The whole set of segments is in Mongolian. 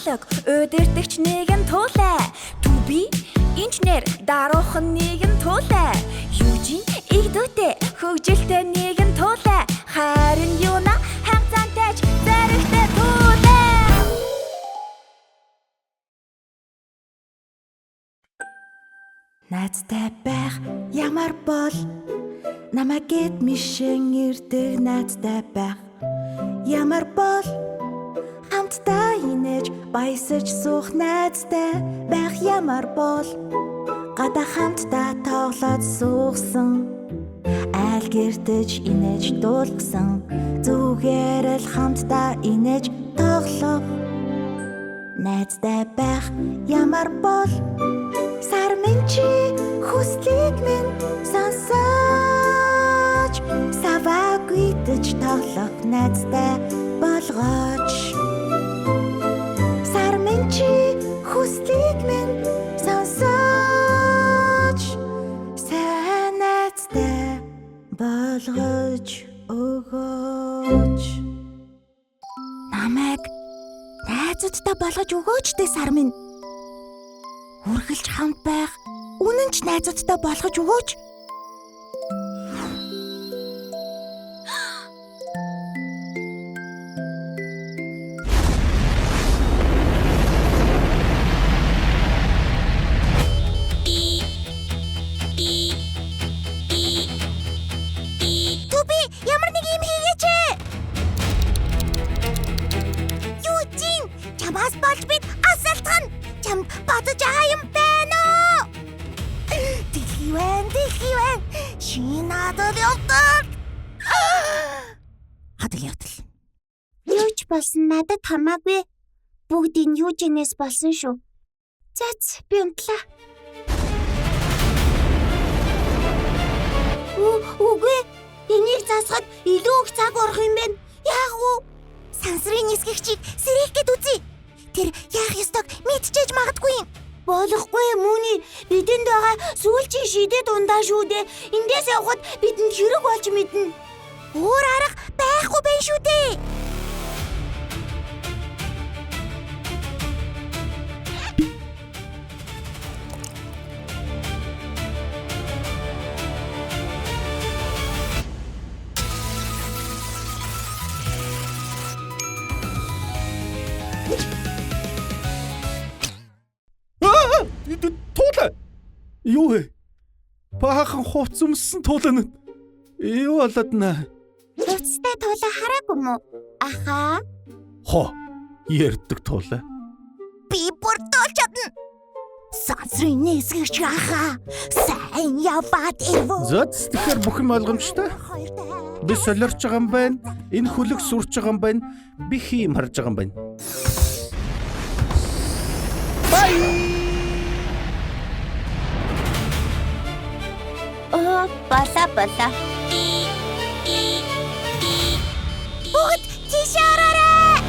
психолог, өдөртөгч нэгэн туулай. Түби инженер, даруухан нэгэн туулай. Юужин игдүүтэй, хөгжилтэй нэгэн туулай. Харин юуна ханцаантайч зэрэгтэй туулай. Найзтай байх ямар бол намайг гэд мишэн ирдэг найзтай байх ямар бол хамтдаа инээж баясаж суух найзтай байх ямар бол гадаа хамтдаа тоглоод суугсан айл гэртэж инээж дуулгсан зүгээр л хамтдаа инээж тоглох найзтай байх ямар бол сар минь чи хүслийг минь сонсож саваа гүйдэж тоглох найзтай болгооч сар минь чи хүслийг минь сонсож сайн найзтай болгож өгөөч намайг найзуудтай болгож өгөөч дээ сар минь үргэлж хамт байх үнэн ч найзуудтай болгож өгөөч. Түби ямар нэг юм хийгээч ээ. Юужин чамаас болж бид асалтхан чамд бодож байгаа юм байна уу? Дэлхийвэн шинадад явдаг. Хадал явдал. Юуч болсон надад хамаагүй. Бүгдийг юужинээс болсон шүү. Зэц би унтлаа. Үгүй энийг засахад илүү их цаг орох юм байна. Яах вэ? Сансрын нисгэгчийг сэрэх гээд үзье. Тэр яах ёстойг мэдчихэж магадгүй юм. Болохгүй мөний бидэнд байгаа сүүлчийн шидэд ундаа шүү дээ. Эндээс явхад бидэнд хэрэг болж мэднэ. Өөр арга байхгүй байх шүү дээ. Туулаа. Юу вэ? Баахан хувц өмссөн туулаа нь. Юу болоод нэ? Хувцтай туулаа хараагүй мүү? Ахаа. Хоо, ярддаг туулаа. Би бүр тоолж чадна. Сансрын нисгэгч ахаа. Сайн яваад ивөө. Зөц тэгэхээр бүх юм ойлгомжтой. Би солиорч байгаа юм байна. Энэ хүлэг сүрч байгаа юм байна. Би хийм харж байгаа юм байна. Бай! Бала. Бүгд тийшээ ороорой.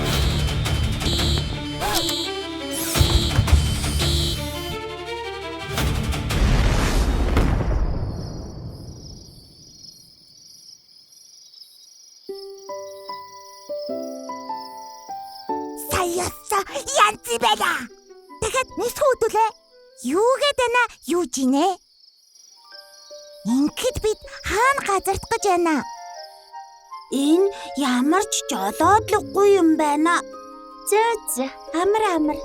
Саяса янз байла. Дахиад нисэх үдүүлээ. Юу гээд байна? Юу жинэ? Ингээд бид хаана газарт гэж байна? Энэ ямар ч жолоодлоггүй юм байна. Зөө амар.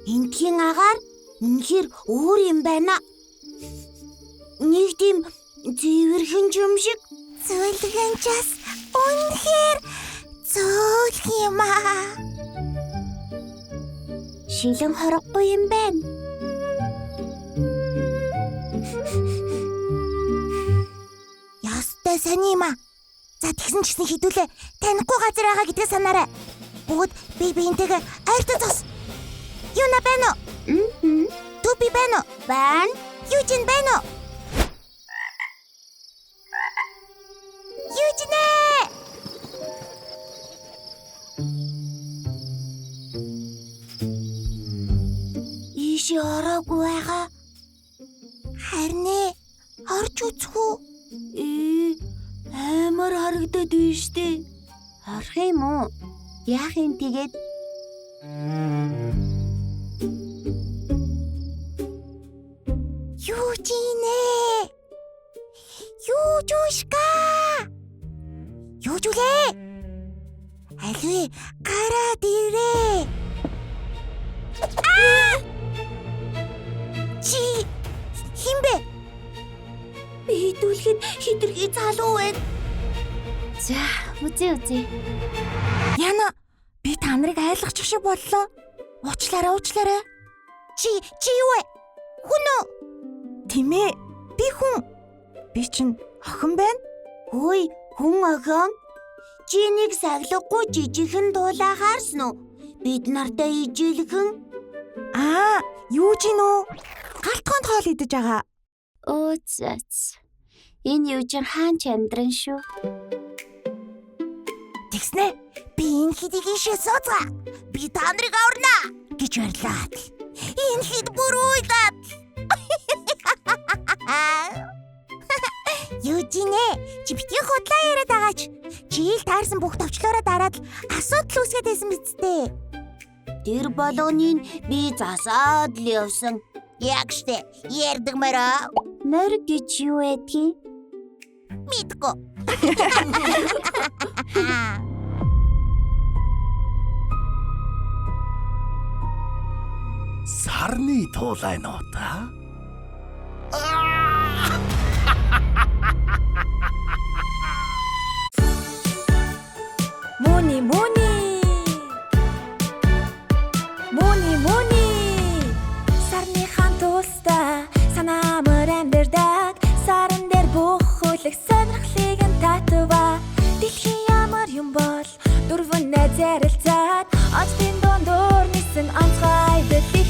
Энгийн агаар үнэхээр өөр юм байна. Нэг тийм зэвэрхэн юм шиг цөөлгөн час үнэхээр цөөлх юм аа. Шилэн хороггүй юм байна. Ястай сайн юм аа. За тэгсэн ч гэсэн хідүүлээ. Танихгүй газар байгаа гэдгээ санаарай. Бүгд биентэйгээ ойртон зогс. Юуна байна уу? Түби байна уу? Байна. Юужин байна уу? Юужинэ! Тийшээ ороогүй байгаа. Харин орж үзэх үү? Амар харагдаад байна штэ. Орох юм уу? Яах юм тэгээд? Юужинэ? Юужушка? Юужулээ? Алви гараад ирээ. Чи хин бэ? Би дүүлэхэд хитрхи залуу байна. За, үзье. Яна, би та нарыг айлгачих шиг боллоо. Уучлаарай. Чи юу вэ? Хүн үү? Тийм ээ. Би хүн. Би чинь охин байна. Хөөе, хүн охин. Чи нэг саглахгүй жижигхэн дуулаа хаарсан уу? Бид нартай ижилхэн. Юу ч юм уу? Галтгоонд хоол идэж байгаа. Өөцөц. Энэ юу ч хаан ч амьдран шүү. Тэгснэ. Би энэ хидийг ишээ сууцгаа. Би та нарыг аварна гэж ярьлаа. Энэ хид бүр уйдаад. Юужинэ? Чи битгий худлаа яриад байгаач. Чи ил таарсан бүх товчлоороо дараад асуудал үүсгээд байсан биз дээ. Тэр болгоныг би засаад л явсан. Яг штэ. Ярддаг морь. Морь гэж юу байдгийг? Мэдгүй. Сарны туулай нуута. Мөний сарны хаан туулста санаамар амьдардаг саран дээр бүх хөлөг сонирхлыг нь татва дэлхийн ямар юм бол дөрвөн найз ярилцаад очтын дундуур нисэн онцгой дэлхий